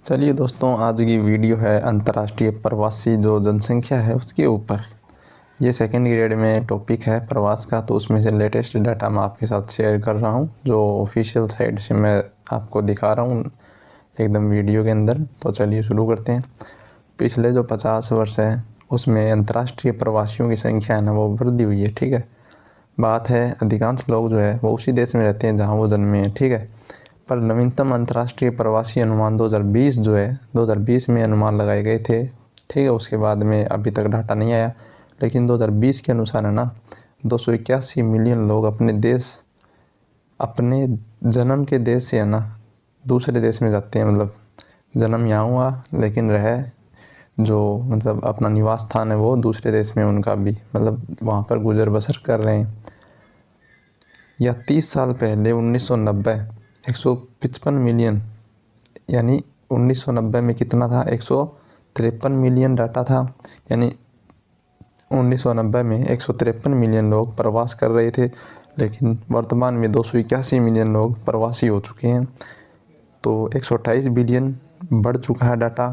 चलिए दोस्तों, आज की वीडियो है अंतर्राष्ट्रीय प्रवासी जो जनसंख्या है उसके ऊपर। ये सेकंड ग्रेड में टॉपिक है प्रवास का, तो उसमें से लेटेस्ट डाटा मैं आपके साथ शेयर कर रहा हूँ जो ऑफिशियल साइट से मैं आपको दिखा रहा हूँ एकदम वीडियो के अंदर। तो चलिए शुरू करते हैं। पिछले जो 50 वर्ष है उसमें अंतर्राष्ट्रीय प्रवासियों की संख्या है ना वो वृद्धि हुई है। ठीक है, बात है अधिकांश लोग जो है वो उसी देश में रहते हैं जहाँ वो जन्मे हैं। ठीक है, पर नवीनतम अंतर्राष्ट्रीय प्रवासी अनुमान 2020 जो है 2020 में अनुमान लगाए गए थे। ठीक है, उसके बाद में अभी तक डाटा नहीं आया, लेकिन 2020 के अनुसार है ना 281 मिलियन लोग अपने जन्म के देश से है ना दूसरे देश में जाते हैं। मतलब जन्म यहाँ हुआ लेकिन जो अपना निवास स्थान है वो दूसरे देश में, उनका भी मतलब वहाँ पर गुजर बसर कर रहे हैं। या 30 साल पहले 1990 155 मिलियन, यानी 1990 में कितना था 153 मिलियन डाटा था। यानी 1990 में 153 मिलियन लोग प्रवास कर रहे थे, लेकिन वर्तमान में 281 मिलियन लोग प्रवासी हो चुके हैं। तो 128 बिलियन बढ़ चुका है डाटा,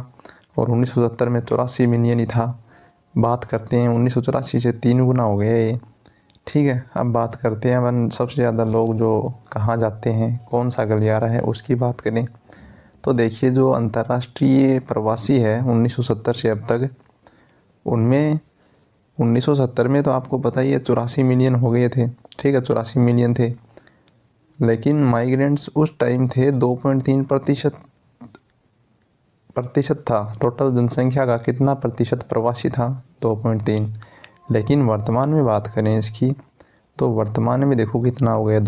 और 1970 में 84 मिलियन ही था। बात करते हैं 1984 से 3 गुना हो गया ये। ठीक है, अब बात करते हैं अपन सबसे ज़्यादा लोग जो कहाँ जाते हैं, कौन सा गलियारा है उसकी बात करें। तो देखिए, जो अंतर्राष्ट्रीय प्रवासी है 1970 से अब तक, उनमें 1970 में तो आपको पता ही है 84 मिलियन हो गए थे। ठीक है, 84 मिलियन थे, लेकिन माइग्रेंट्स उस टाइम थे 2.3% था। टोटल जनसंख्या का कितना प्रतिशत प्रवासी था? 2.3। लेकिन वर्तमान में बात करें इसकी, तो वर्तमान में देखो कितना हो गया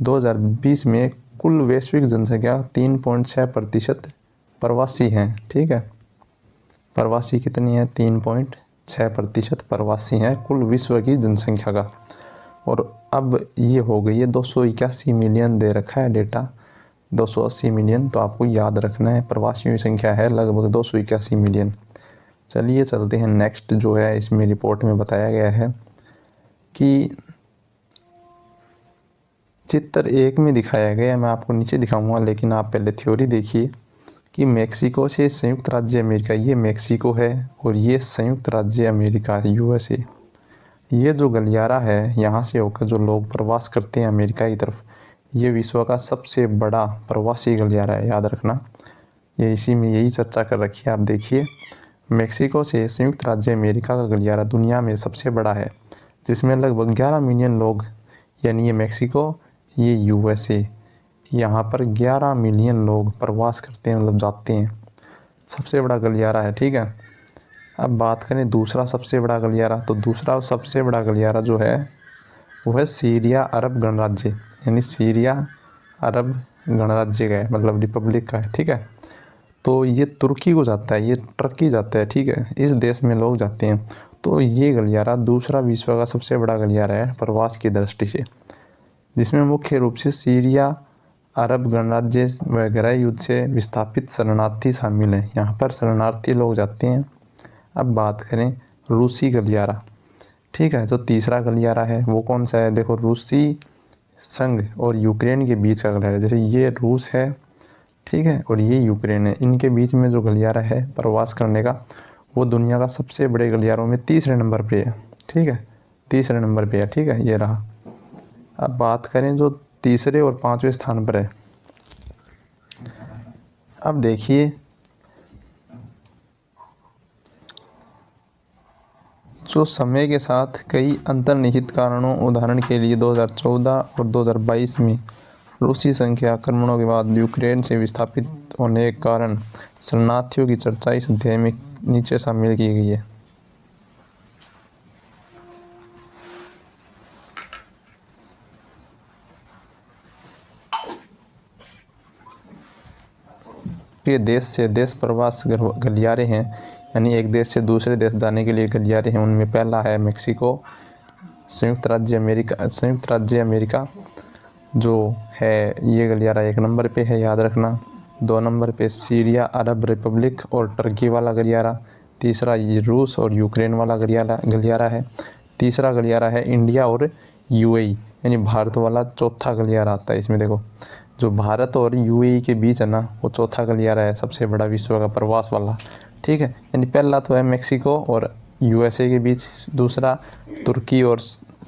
2020 में कुल वैश्विक जनसंख्या 3.6% प्रवासी हैं। ठीक है, प्रवासी कितनी है? 3.6% प्रवासी हैं कुल विश्व की जनसंख्या का। और अब ये हो गई है 281 मिलियन दे रखा है डेटा, 280 मिलियन। तो आपको याद रखना है प्रवासियों की संख्या है लगभग 281 मिलियन। चलिए चलते हैं नेक्स्ट जो है इसमें रिपोर्ट में बताया गया है कि चित्र 1 में दिखाया गया है, मैं आपको नीचे दिखाऊंगा, लेकिन आप पहले थ्योरी देखिए कि मेक्सिको से संयुक्त राज्य अमेरिका, ये मेक्सिको है और ये संयुक्त राज्य अमेरिका USA। ये जो गलियारा है यहाँ से होकर जो लोग प्रवास करते हैं अमेरिका की तरफ, ये विश्व का सबसे बड़ा प्रवासी गलियारा है, याद रखना। ये इसी में यही चर्चा कर रखी है। आप देखिए, मेक्सिको से संयुक्त राज्य अमेरिका का गलियारा दुनिया में सबसे बड़ा है, जिसमें लगभग 11 मिलियन लोग, यानी ये मेक्सिको ये USA, यहाँ पर 11 मिलियन लोग प्रवास करते हैं, मतलब जाते हैं। सबसे बड़ा गलियारा है। ठीक है, अब बात करें दूसरा सबसे बड़ा गलियारा, तो दूसरा सबसे बड़ा गलियारा जो है वो है सीरिया अरब गणराज्य, यानी सीरिया अरब गणराज्य का है, मतलब रिपब्लिक का है। ठीक है, तो ये तुर्की को जाता है, ये टर्की जाता है। ठीक है, इस देश में लोग जाते हैं। तो ये गलियारा दूसरा विश्व का सबसे बड़ा गलियारा है प्रवास की दृष्टि से, जिसमें मुख्य रूप से सीरिया अरब गणराज्य वगैरह युद्ध से विस्थापित शरणार्थी शामिल हैं। यहाँ पर शरणार्थी लोग जाते हैं। अब बात करें रूसी गलियारा। ठीक है, जो तीसरा गलियारा है वो कौन सा है? देखो, रूसी संघ और यूक्रेन के बीच का गलियारा। जैसे ये रूस है, ठीक है, और ये यूक्रेन है, इनके बीच में जो गलियारा है प्रवास करने का, वो दुनिया का सबसे बड़े गलियारों में तीसरे नंबर पे है। ठीक है, तीसरे नंबर पे है। ठीक है, ये रहा। अब बात करें जो तीसरे और 5वें स्थान पर है। अब देखिए, जो समय के साथ कई अंतर्निहित कारणों, उदाहरण के लिए 2014 और 2022 में रूसी संख्या आक्रमणों के बाद यूक्रेन से विस्थापित होने के कारण शरणार्थियों की चर्चा इस अध्याय में नीचे शामिल की गई है। ये देश से देश प्रवास गलियारे हैं, यानी एक देश से दूसरे देश जाने के लिए गलियारे हैं। उनमें पहला है मेक्सिको, संयुक्त राज्य अमेरिका जो है ये गलियारा 1 नंबर पे है, याद रखना। 2 नंबर पे सीरिया अरब रिपब्लिक और टर्की वाला गलियारा। तीसरा ये रूस और यूक्रेन वाला गलियारा है। तीसरा गलियारा है इंडिया और UAE, यानी भारत वाला चौथा गलियारा आता है इसमें। देखो, जो भारत और यूएई के बीच है ना, वो चौथा गलियारा है सबसे बड़ा विश्व का प्रवास वाला। ठीक है, यानी पहला तो है मेक्सिको और यूएसए के बीच, दूसरा तुर्की और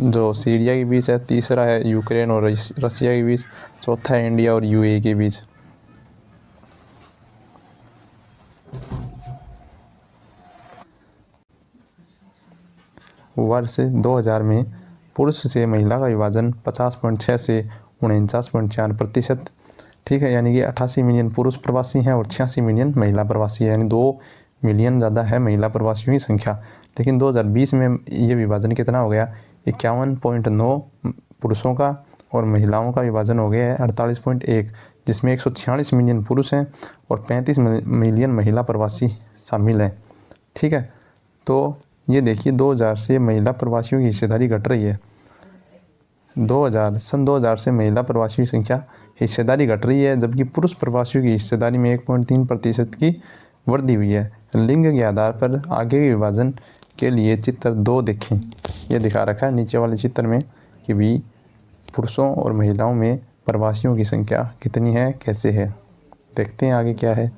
जो सीरिया के बीच है, तीसरा है यूक्रेन और रसिया के बीच, चौथा है इंडिया और यूएई के बीच। वर्ष 2000 में पुरुष से महिला का विभाजन 50.6 से 49.4%। ठीक है, यानी कि 88 मिलियन पुरुष प्रवासी हैं और 86 मिलियन महिला प्रवासी हैं, यानी 2 मिलियन ज़्यादा है महिला प्रवासियों की संख्या। लेकिन 2020 में ये विभाजन कितना हो गया, 51.9 पुरुषों का और महिलाओं का विभाजन हो गया है 48.1, जिसमें 146 मिलियन पुरुष हैं और 35 मिलियन महिला प्रवासी शामिल हैं। ठीक है, तो ये देखिए 2000 से महिला प्रवासियों की हिस्सेदारी घट रही है। सन 2000 से महिला प्रवासियों की संख्या हिस्सेदारी घट रही है, जबकि पुरुष प्रवासियों की हिस्सेदारी में 1.3% की वृद्धि हुई है। लिंग के आधार पर आगे के विभाजन के लिए चित्र 2 देखें। यह दिखा रखा है नीचे वाले चित्र में कि भी पुरुषों और महिलाओं में प्रवासियों की संख्या कितनी है, कैसे है। देखते हैं आगे क्या है।